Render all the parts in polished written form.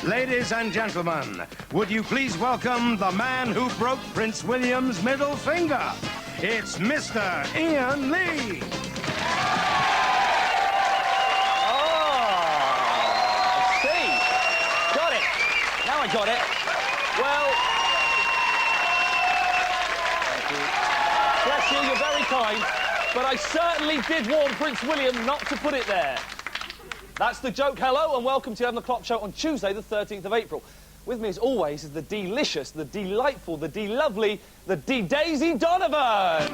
Ladies and gentlemen, would you please welcome the man who broke Prince William's middle finger? It's Mr. Iain Lee. Oh, I see. Got it. Now I got it. Well, bless you, you're very kind, but I certainly did warn Prince William not to put it there. That's the joke. Hello and welcome to 11 o'clock show on Tuesday, the 13th of April. With me, as always, is the delicious, the delightful, the de-lovely, the de-Daisy Donovan! And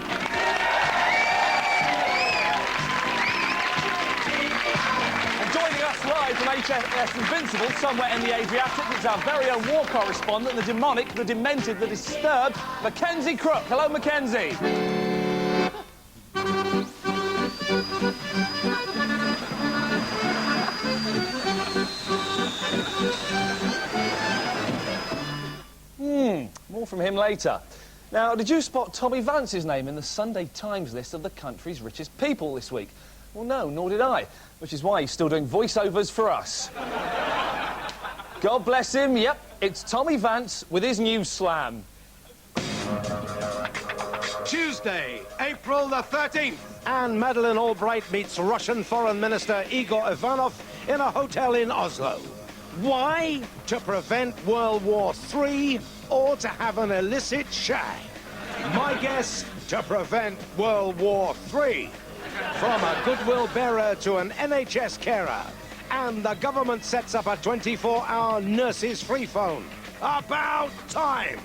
joining us live from HMS Invincible, somewhere in the Adriatic, is our very own war correspondent, the demonic, the demented, the disturbed, Mackenzie Crook. Hello, Mackenzie. More from him later. Now, did you spot Tommy Vance's name in the Sunday Times list of the country's richest people this week? Well, no, nor did I, which is why he's still doing voiceovers for us. God bless him, yep, it's Tommy Vance with his news slam. Tuesday, April the 13th. Anne Madeleine Albright meets Russian Foreign Minister Igor Ivanov in a hotel in Oslo. Why? To prevent World War III or to have an illicit shag? My guess, to prevent World War III. From a goodwill bearer to an NHS carer. And the government sets up a 24-hour nurses free phone. About time!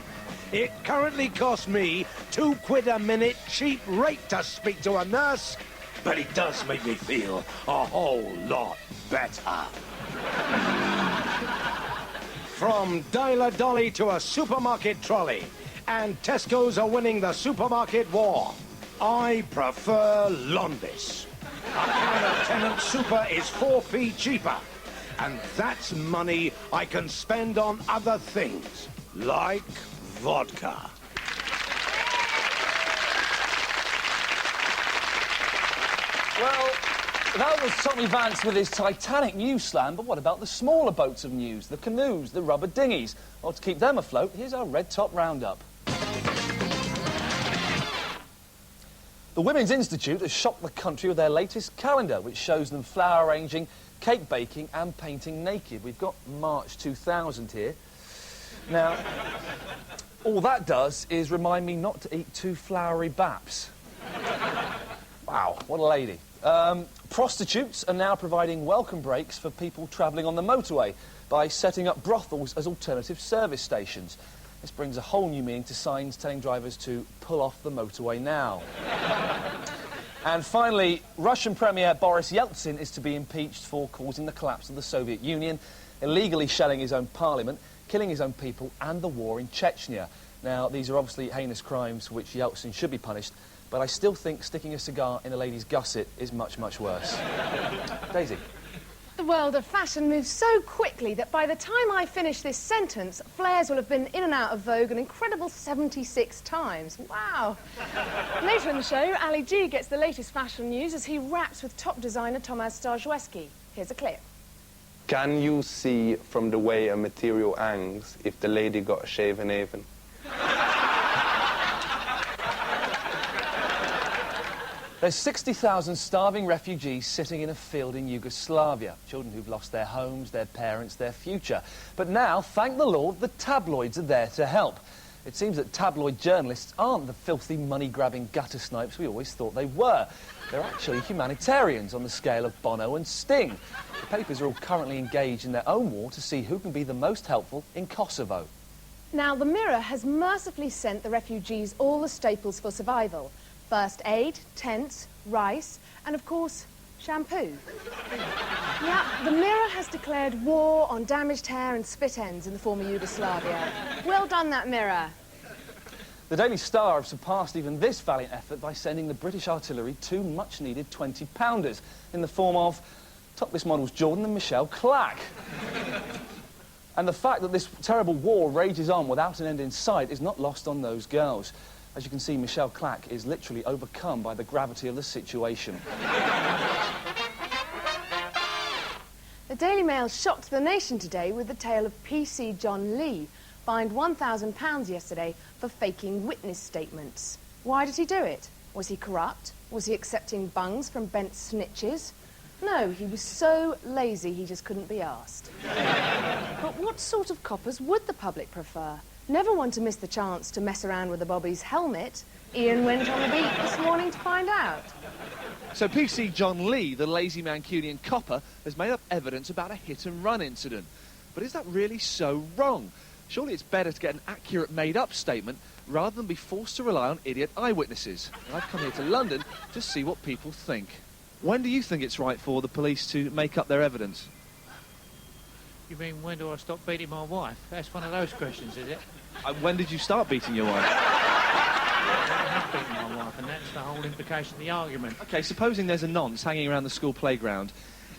It currently costs me £2 a minute cheap rate to speak to a nurse, but it does make me feel a whole lot better. From Dialer Dolly to a supermarket trolley, and Tesco's are winning the supermarket war. I prefer Londis. A can of Tennant Super is 4p cheaper, and that's money I can spend on other things, like vodka. Well, that was Tommy Vance with his Titanic news slam, but what about the smaller boats of news, the canoes, the rubber dinghies? Well, to keep them afloat, here's our red top roundup. The Women's Institute has shocked the country with their latest calendar, which shows them flower arranging, cake baking and painting naked. We've got March 2000 here. Now, all that does is remind me not to eat too flowery baps. Wow, what a lady. Prostitutes are now providing welcome breaks for people travelling on the motorway by setting up brothels as alternative service stations. This brings a whole new meaning to signs telling drivers to pull off the motorway now. And finally, Russian Premier Boris Yeltsin is to be impeached for causing the collapse of the Soviet Union, illegally shelling his own parliament, killing his own people and the war in Chechnya. Now, these are obviously heinous crimes for which Yeltsin should be punished, but I still think sticking a cigar in a lady's gusset is much, much worse. Daisy. The world of fashion moves so quickly that by the time I finish this sentence, flares will have been in and out of vogue an incredible 76 times. Wow. Later in the show, Ali G gets the latest fashion news as he raps with top designer Tomasz Starzewski. Here's a clip. Can you see from the way a material hangs if the lady got a shaven even? There's 60,000 starving refugees sitting in a field in Yugoslavia. Children who've lost their homes, their parents, their future. But now, thank the Lord, the tabloids are there to help. It seems that tabloid journalists aren't the filthy, money-grabbing gutter snipes we always thought they were. They're actually humanitarians on the scale of Bono and Sting. The papers are all currently engaged in their own war to see who can be the most helpful in Kosovo. Now, the Mirror has mercifully sent the refugees all the staples for survival. First aid, tents, rice, and of course, shampoo. Now, the Mirror has declared war on damaged hair and spit ends in the former Yugoslavia. Well done, that Mirror. The Daily Star have surpassed even this valiant effort by sending the British artillery two much-needed 20-pounders in the form of topless models Jordan and Michelle Clack. And the fact that this terrible war rages on without an end in sight is not lost on those girls. As you can see, Michelle Clack is literally overcome by the gravity of the situation. The Daily Mail shocked the nation today with the tale of PC John Lee, fined £1,000 yesterday for faking witness statements. Why did he do it? Was he corrupt? Was he accepting bungs from bent snitches? No, he was so lazy he just couldn't be asked. But what sort of coppers would the public prefer? Never one to miss the chance to mess around with the Bobby's helmet. Iain went on the beat this morning to find out. So PC John Lee, the lazy Mancunian copper, has made up evidence about a hit-and-run incident. But is that really so wrong? Surely it's better to get an accurate made-up statement rather than be forced to rely on idiot eyewitnesses. And I've come here to London to see what people think. When do you think it's right for the police to make up their evidence? You mean, when do I stop beating my wife? That's one of those questions, is it? When did you start beating your wife? I have beaten my wife, and that's the whole implication of the argument. OK, supposing there's a nonce hanging around the school playground.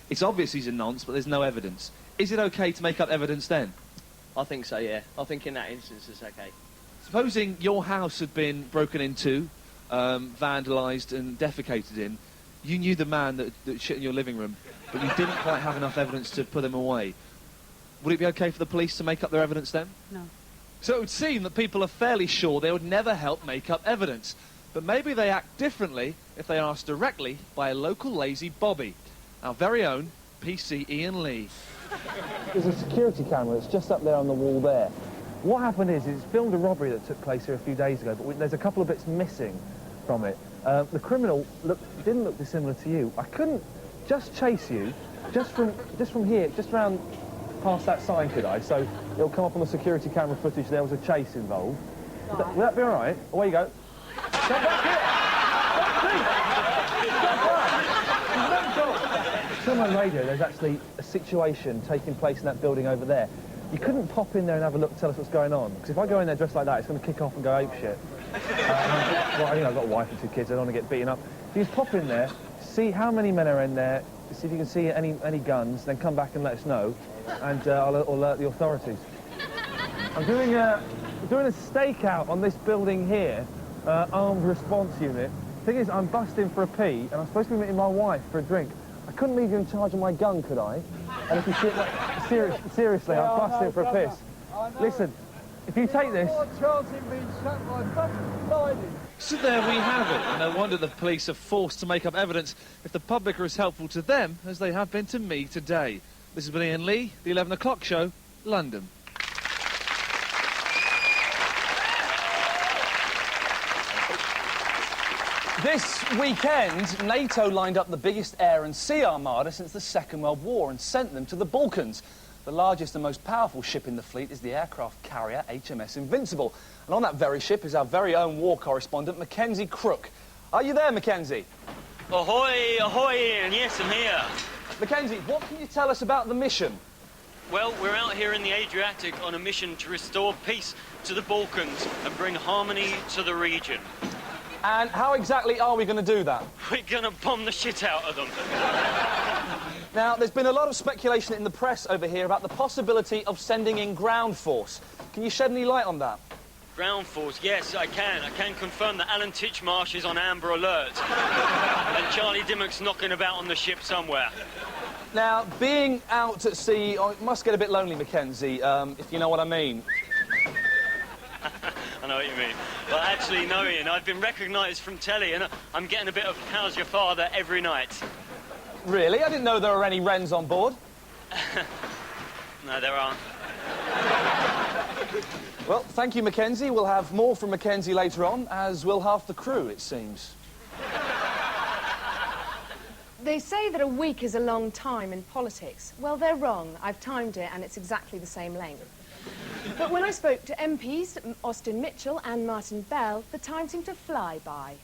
It's obvious he's a nonce, but there's no evidence. Is it OK to make up evidence then? I think so, yeah. I think in that instance it's okay. Supposing your house had been broken into, vandalised and defecated in, you knew the man that shit in your living room, but you didn't quite have enough evidence to put him away. Would it be OK for the police to make up their evidence then? No. So it would seem that people are fairly sure they would never help make up evidence. But maybe they act differently if they are asked directly by a local lazy Bobby. Our very own PC Iain Lee. There's a security camera that's just up there on the wall there. What happened is it's filmed a robbery that took place here a few days ago, but there's a couple of bits missing from it. The criminal didn't look dissimilar to you. I couldn't just chase you, just from here, just round past that sign, could I? So it'll come up on the security camera footage there was a chase involved. Would that be all right? Away you go. Come back here! Still on radio, there's actually a situation taking place in that building over there. You couldn't pop in there and have a look, tell us what's going on. Because if I go in there dressed like that, it's going to kick off and go apeshit. Well, you know, I've got a wife and 2 kids, I don't want to get beaten up. If you just pop in there, see how many men are in there, see if you can see any guns, then come back and let us know, and I'll alert the authorities. I'm doing a stakeout on this building here, armed response unit. Thing is, I'm busting for a pee, and I'm supposed to be meeting my wife for a drink. I couldn't leave you in charge of my gun, could I? And if you see it, like, seriously, I'm busting for a piss. Listen, if you take this... So there we have it. No wonder the police are forced to make up evidence if the public are as helpful to them as they have been to me today. This has been Iain Lee, the 11 o'clock show, London. This weekend, NATO lined up the biggest air and sea armada since the Second World War and sent them to the Balkans. The largest and most powerful ship in the fleet is the aircraft carrier HMS Invincible. And on that very ship is our very own war correspondent, Mackenzie Crook. Are you there, Mackenzie? Ahoy, ahoy, Iain. Yes, I'm here. Mackenzie, what can you tell us about the mission? Well, we're out here in the Adriatic on a mission to restore peace to the Balkans and bring harmony to the region. And how exactly are we going to do that? We're going to bomb the shit out of them. Now, there's been a lot of speculation in the press over here about the possibility of sending in ground force. Can you shed any light on that? Ground force, yes, I can. I can confirm that Alan Titchmarsh is on Amber Alert. And Charlie Dimmock's knocking about on the ship somewhere. Now, being out at sea, it must get a bit lonely, Mackenzie, if you know what I mean. I know what you mean. Well, actually, no, Iain, I've been recognised from telly and I'm getting a bit of How's Your Father every night. Really? I didn't know there were any wrens on board. No, there aren't. Well, thank you, Mackenzie. We'll have more from Mackenzie later on, as will half the crew, it seems. They say that a week is a long time in politics. Well, they're wrong. I've timed it and it's exactly the same length. But when I spoke to MPs Austin Mitchell and Martin Bell, the time seemed to fly by.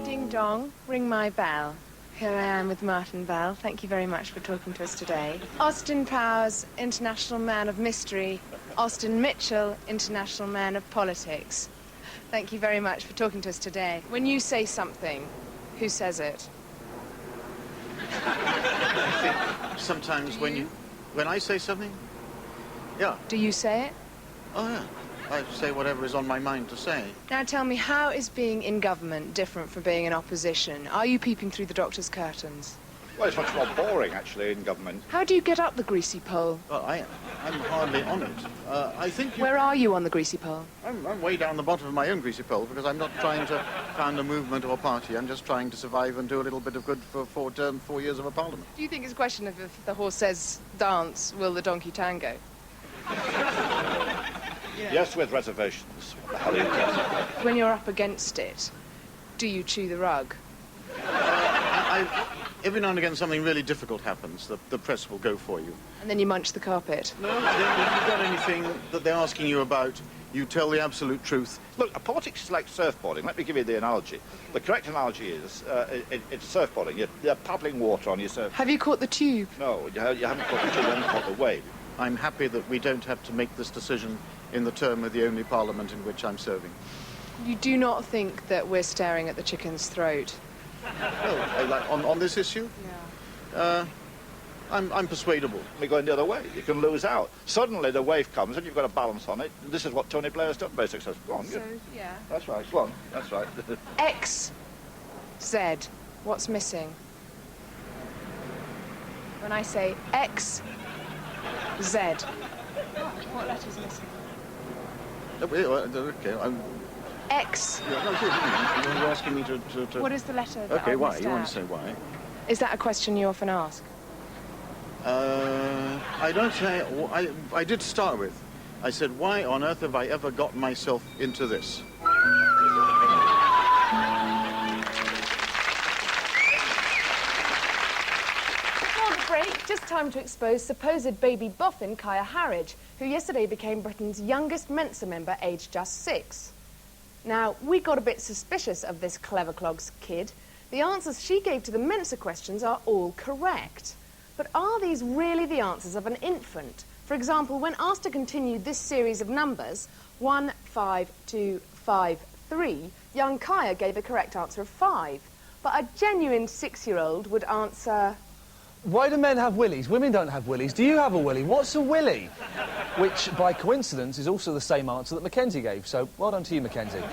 Ding dong, ring my bell. Here I am with Martin Bell. Thank you very much for talking to us today. Austin Powers, International Man of Mystery. Austin Mitchell, International Man of Politics. Thank you very much for talking to us today. When you say something, who says it? I think sometimes when you... When I say something? Yeah. Do you say it? Oh, yeah. I say whatever is on my mind to say. Now tell me, how is being in government different from being in opposition? Are you peeping through the doctor's curtains? Well, it's much more boring, actually, in government. How do you get up the greasy pole? Well, I'm hardly on it. I think you... Where are you on the greasy pole? I'm way down the bottom of my own greasy pole because I'm not trying to found a movement or party. I'm just trying to survive and do a little bit of good for 4 years of a parliament. Do you think it's a question of if the horse says dance, will the donkey tango? Yes, with reservations. When you're up against it, do you chew the rug? Every now and again something really difficult happens. The press will go for you. And then you munch the carpet? No, if you've got anything that they're asking you about, you tell the absolute truth. Look, politics is like surfboarding. Let me give you the analogy. The correct analogy is it's surfboarding. You're paddling water on your surf. Have you caught the tube? No, you haven't caught the tube, you haven't caught the wave. I'm happy that we don't have to make this decision in the term of the only parliament in which I'm serving. You do not think that we're staring at the chicken's throat? Well, on this issue? Yeah. I'm persuadable. We're going the other way. You can lose out. Suddenly the wave comes and you've got to balance on it. This is what Tony Blair's done very successfully. Go on, So, yeah. That's right. Go on. That's right. X, Z. What's missing? When I say X, Z. What letter's missing? Okay, X. You're asking me to... What is the letter that Okay, I why? missed You want out? to say why? Is that a question you often ask? I don't say... I did start with. I said, why on earth have I ever got myself into this? Before the break, just time to expose supposed baby boffin Kaya Harridge, who yesterday became Britain's youngest Mensa member, aged just 6. Now, we got a bit suspicious of this clever clogs kid. The answers she gave to the Mensa questions are all correct. But are these really the answers of an infant? For example, when asked to continue this series of numbers, 1, 5, 2, 5, 3, young Kaya gave a correct answer of 5. But a genuine 6-year-old would answer... Why do men have willies? Women don't have willies. Do you have a willy? What's a willy? Which, by coincidence, is also the same answer that Mackenzie gave. So, well done to you, Mackenzie.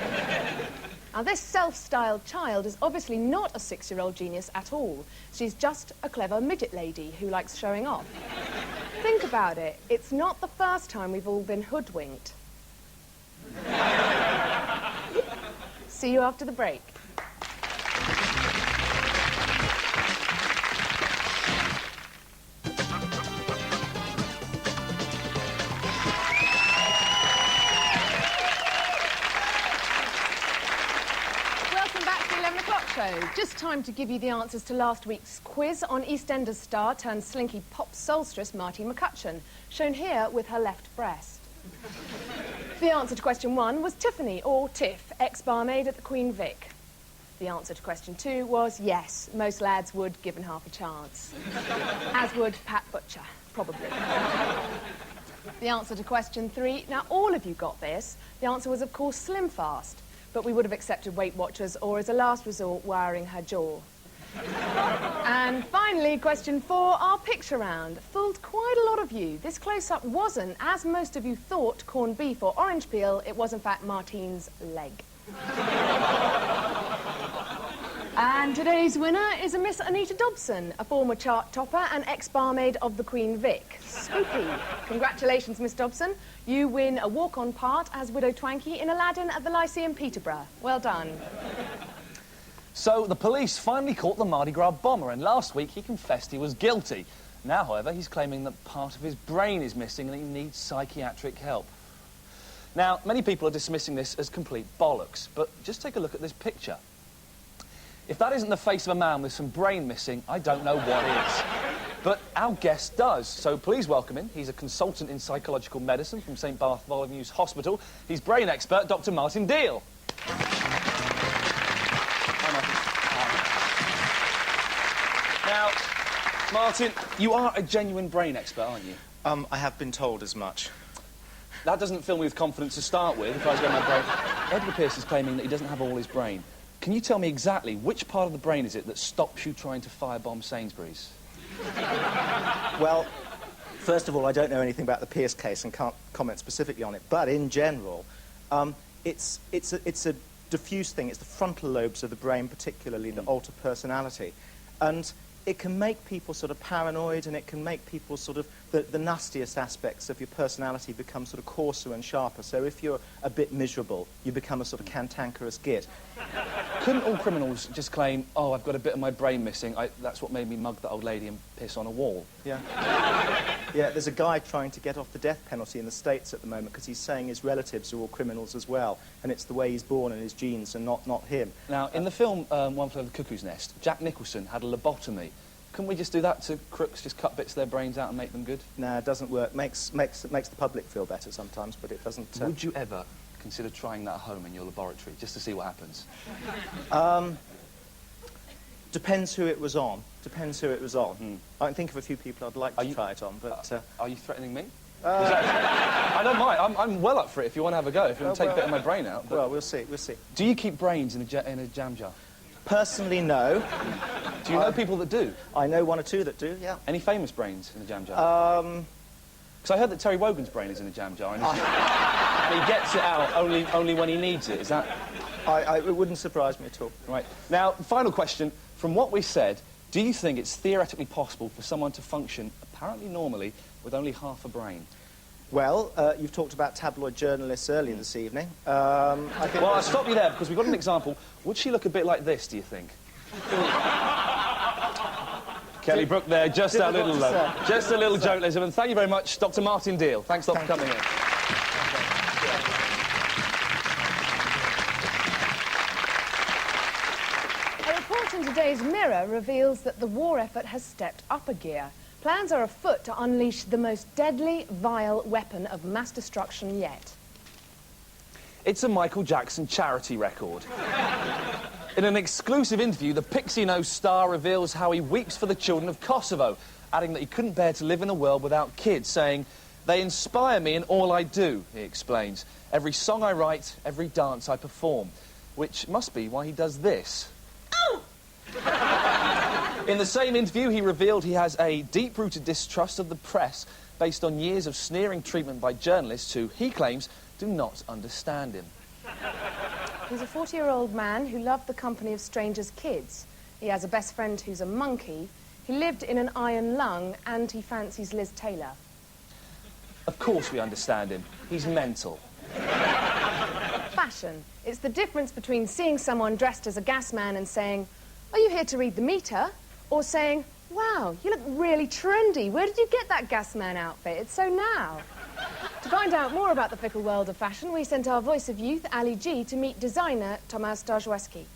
Now, this self-styled child is obviously not a 6-year-old genius at all. She's just a clever midget lady who likes showing off. Think about it. It's not the first time we've all been hoodwinked. See you after the break. Just time to give you the answers to last week's quiz on EastEnders star turned slinky pop solstice Marty McCutcheon, shown here with her left breast. The answer to question 1 was Tiffany, or Tiff, ex-barmaid at the Queen Vic. The answer to question 2 was yes, most lads would, given half a chance. As would Pat Butcher, probably. The answer to question 3, now all of you got this. The answer was, of course, Slim Fast. But we would have accepted Weight Watchers or, as a last resort, wiring her jaw. And finally, question 4, our picture round. Fooled quite a lot of you. This close-up wasn't, as most of you thought, corned beef or orange peel. It was, in fact, Martine's leg. And today's winner is a Miss Anita Dobson, a former chart topper and ex-barmaid of the Queen Vic. Spooky. Congratulations, Miss Dobson. You win a walk-on part as Widow Twanky in Aladdin at the Lyceum, Peterborough. Well done. So, the police finally caught the Mardi Gras bomber, and last week he confessed he was guilty. Now, however, he's claiming that part of his brain is missing and he needs psychiatric help. Now, many people are dismissing this as complete bollocks, but just take a look at this picture. If that isn't the face of a man with some brain missing, I don't know what is. But our guest does, so please welcome him. He's a consultant in psychological medicine from St Bartholomew's Hospital. He's brain expert, Dr. Martin Deal. Now, Martin, you are a genuine brain expert, aren't you? I have been told as much. That doesn't fill me with confidence to start with, if I was going my brain. Edward Pierce is claiming that he doesn't have all his brain. Can you tell me exactly which part of the brain is it that stops you trying to firebomb Sainsbury's? Well, First of all, I don't know anything about the Pierce case and can't comment specifically on it, but in general, it's a diffuse thing. It's the frontal lobes of the brain particularly that alter personality. And it can make people sort of paranoid, and it can make people sort of, the nastiest aspects of your personality become sort of coarser and sharper. So if you're a bit miserable, you become a sort of cantankerous git. Couldn't all criminals just claim, oh, I've got a bit of my brain missing, that's what made me mug that old lady and piss on a wall? Yeah. Yeah, there's a guy trying to get off the death penalty in the States at the moment because he's saying his relatives are all criminals as well, and it's the way he's born and his genes and not him. Now, in the film One Flew Over the Cuckoo's Nest, Jack Nicholson had a lobotomy. Couldn't we just do that to crooks, just cut bits of their brains out and make them good? No, it doesn't work. Makes the public feel better sometimes, but it doesn't... Would you ever consider trying that at home in your laboratory, just to see what happens? Depends who it was on. Depends who it was on. I can think of a few people I'd like to try it on, but... Are you threatening me? I don't mind. I'm well up for it if you want to have a go, if you want to take a bit of my brain out. Well, we'll see, we'll see. Do you keep brains in a jam jar? Personally, no. Do you know people that do? I know one or two that do, yeah. Any famous brains in the jam jar? Because I heard that Terry Wogan's brain is in a jam jar, and he gets it out only when he needs it. Is that... It wouldn't surprise me at all. Right. Now, final question. From what we said, do you think it's theoretically possible for someone to function apparently normally with only half a brain? Well, you've talked about tabloid journalists earlier this evening. Well, I'll stop you there, because we've got an example. Would she look a bit like this, do you think? Kelly Brook there, just a little joke, ladies and gentlemen. Thank you very much, Dr. Martin Deal. Thanks a lot for coming in. A report in today's Mirror reveals that the war effort has stepped up a gear. Plans are afoot to unleash the most deadly, vile weapon of mass destruction yet. It's a Michael Jackson charity record. In an exclusive interview, the Pixie Nose star reveals how he weeps for the children of Kosovo, adding that he couldn't bear to live in a world without kids, saying, "They inspire me in all I do," he explains. "Every song I write, every dance I perform," which must be why he does this. In the same interview, he revealed he has a deep-rooted distrust of the press based on years of sneering treatment by journalists who, he claims, do not understand him. He's a 40-year-old man who loved the company of strangers' kids. He has a best friend who's a monkey. He lived in an iron lung, and he fancies Liz Taylor. Of course we understand him. He's mental. Fashion. It's the difference between seeing someone dressed as a gas man and saying, "Are you here to read the meter?" or saying, "Wow, you look really trendy. Where did you get that gas man outfit? It's so now." To find out more about the fickle world of fashion, we sent our voice of youth, Ali G, to meet designer Tomasz Dąbrowski.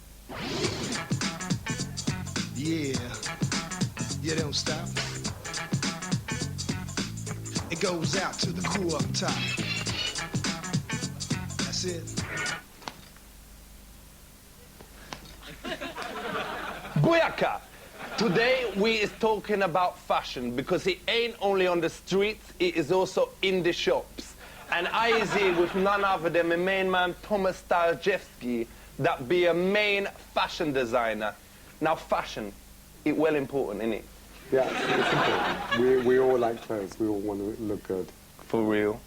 Yeah, you don't stop. It goes out to the crew up top. That's it. Booyaka! Today we is talking about fashion because it ain't only on the streets, it is also in the shops. And I is here with none other than my main man Tomasz Dąbrowski, that be a main fashion designer. Now fashion, it well important, innit? Yeah, it's important. We all like clothes, we all want to look good. For real.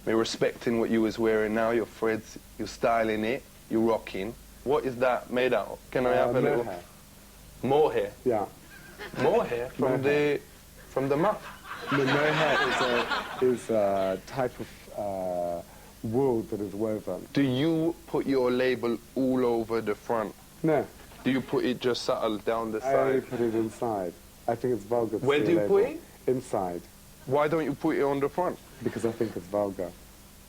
We're respecting what you was wearing now, your threads, you're styling it, you're rocking. What is that made out of? Can I have a little... Hair. More hair? Yeah. More hair from the muff? The mohair is a type of wool that is woven. Do you put your label all over the front? No. Do you put it just subtle down the side? I only put it inside. I think it's vulgar to Where see do you a label. put it? Inside. Why don't you put it on the front? Because I think it's vulgar.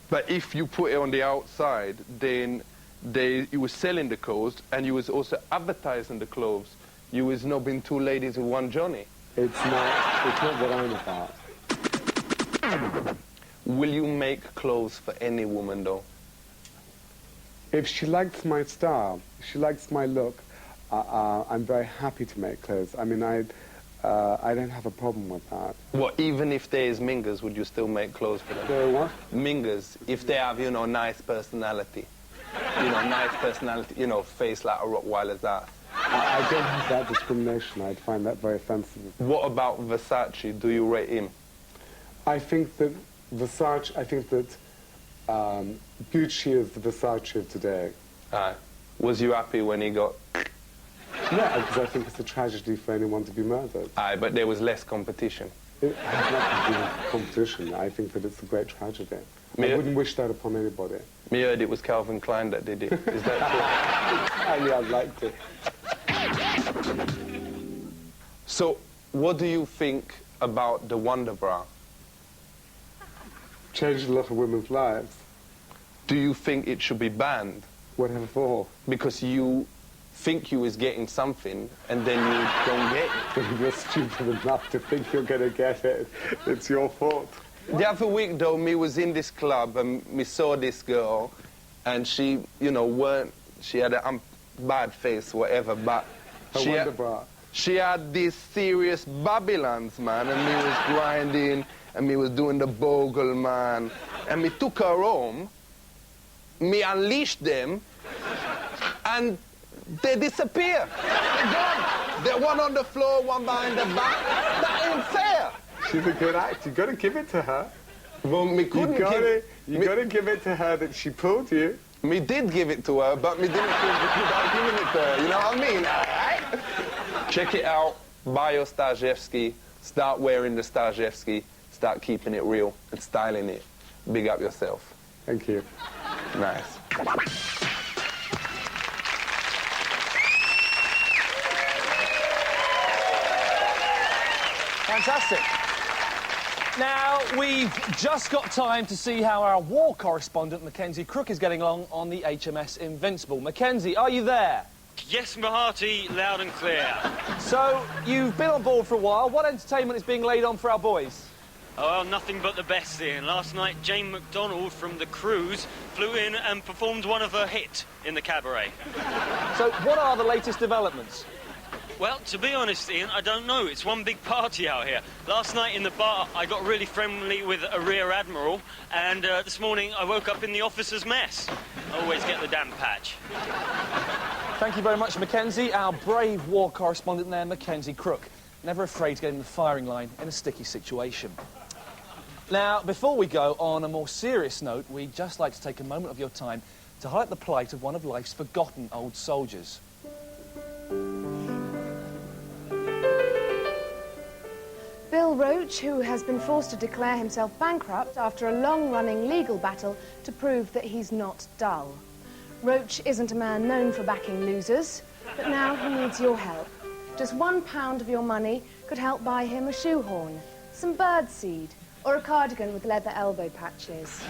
But if you put it on the outside, then you were selling the clothes and you was also advertising the clothes. You was knobbing two ladies with one Johnny. It's not what I'm about. Will you make clothes for any woman, though? If she likes my style, if she likes my look, I'm very happy to make clothes. I mean, I don't have a problem with that. What, even if there is mingers, would you still make clothes for them? So what? Mingers, if they have, you know, nice personality. You know, nice personality, you know, face like a Rottweiler's ass. I don't have that discrimination. I'd find that very offensive. What about Versace? Do you rate him? I think that Versace, I think that Gucci is the Versace of today. Was you happy when he got... Yeah, because I think it's a tragedy for anyone to be murdered. Aye, but there was less competition. It has nothing to do with competition. I think that it's a great tragedy. I wouldn't wish that upon anybody. Me heard it was Calvin Klein that did it. Is that true? I mean, I'd like to. So, what do you think about the Wonder Bra? Changed a lot of women's lives. Do you think it should be banned? Whatever for? Because you think you was getting something and then you don't get it. If you're stupid enough to think you're going to get it, it's your fault. The other week, though, me was in this club and me saw this girl and she, you know, she had a bad face, whatever, but she had these serious Babylons, man, and me was grinding and me was doing the bogle, man, and me took her home, me unleashed them, and they disappear. They're gone. They're one on the floor, one behind the back. That ain't fair. She's a good actor. You got to give it to her. Well, me couldn't You got to give it to her that she pulled you. Me did give it to her, but me didn't feel good about giving it to her. You know what I mean? All right? Check it out. Buy your Stajewski. Start wearing the Stajewski. Start keeping it real and styling it. Big up yourself. Thank you. Nice. Fantastic. Now, we've just got time to see how our war correspondent, Mackenzie Crook, is getting along on the HMS Invincible. Mackenzie, are you there? Yes, Mahati, loud and clear. So, you've been on board for a while. What entertainment is being laid on for our boys? Oh, well, nothing but the best, Ian. Last night, Jane McDonald from the cruise flew in and performed one of her hits in the cabaret. So, what are the latest developments? Well, to be honest, Ian, I don't know. It's one big party out here. Last night in the bar, I got really friendly with a rear admiral, and this morning I woke up in the officer's mess. I always get the damn patch. Thank you very much, Mackenzie. Our brave war correspondent there, Mackenzie Crook. Never afraid to get in the firing line in a sticky situation. Now, before we go, on a more serious note, we'd just like to take a moment of your time to highlight the plight of one of life's forgotten old soldiers. Bill Roach, who has been forced to declare himself bankrupt after a long-running legal battle to prove that he's not dull. Roach isn't a man known for backing losers, but now he needs your help. Just £1 of your money could help buy him a shoehorn, some birdseed, or a cardigan with leather elbow patches.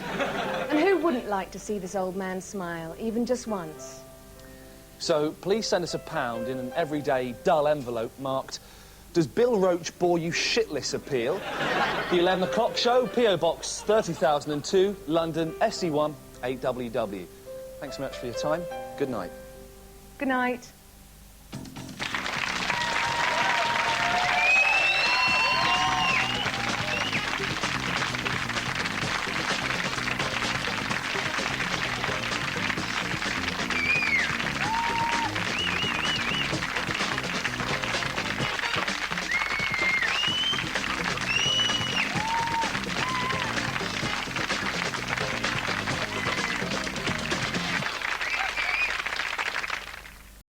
And who wouldn't like to see this old man smile, even just once? So please send us £1 in an everyday dull envelope marked, "Does Bill Roach bore you shitless?" appeal. The 11 o'clock show, P.O. Box 30002, London, SE1 8WW. Thanks so much for your time. Good night. Good night.